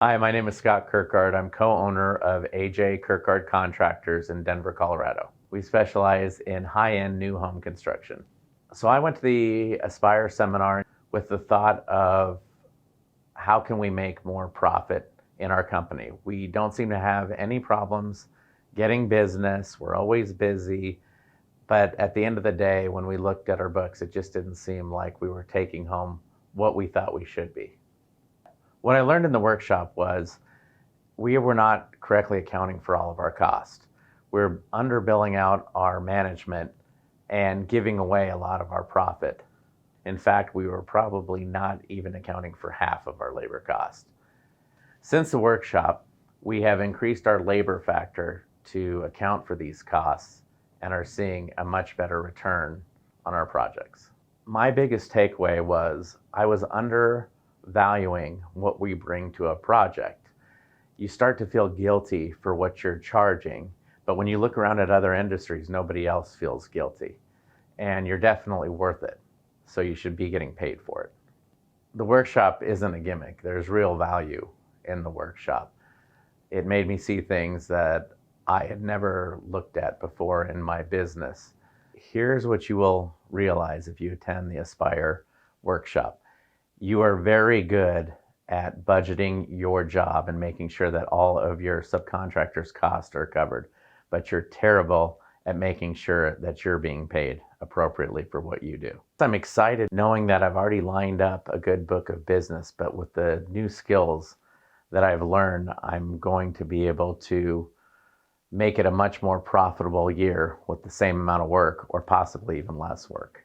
Hi, my name is Scott Kirkegaard. I'm co-owner of AJ Kirkegaard Contractors in Denver, Colorado. We specialize in high-end new home construction. So I went to the Aspire seminar with the thought of how can we make more profit in our company. We don't seem to have any problems getting business. We're always busy. But at the end of the day, when we looked at our books, it just didn't seem like we were taking home what we thought we should be. What I learned in the workshop was we were not correctly accounting for all of our costs. We're underbilling out our management and giving away a lot of our profit. In fact, we were probably not even accounting for half of our labor cost. Since the workshop, we have increased our labor factor to account for these costs and are seeing a much better return on our projects. My biggest takeaway was I was undervaluing what we bring to a project. You start to feel guilty for what you're charging, but when you look around at other industries, nobody else feels guilty. And you're definitely worth it, so you should be getting paid for it. The workshop isn't a gimmick. There's real value in the workshop. It made me see things that I had never looked at before in my business. Here's what you will realize if you attend the Aspire workshop. You are very good at budgeting your job and making sure that all of your subcontractors' costs are covered, but you're terrible at making sure that you're being paid appropriately for what you do. I'm excited knowing that I've already lined up a good book of business, but with the new skills that I've learned, I'm going to be able to make it a much more profitable year with the same amount of work or possibly even less work.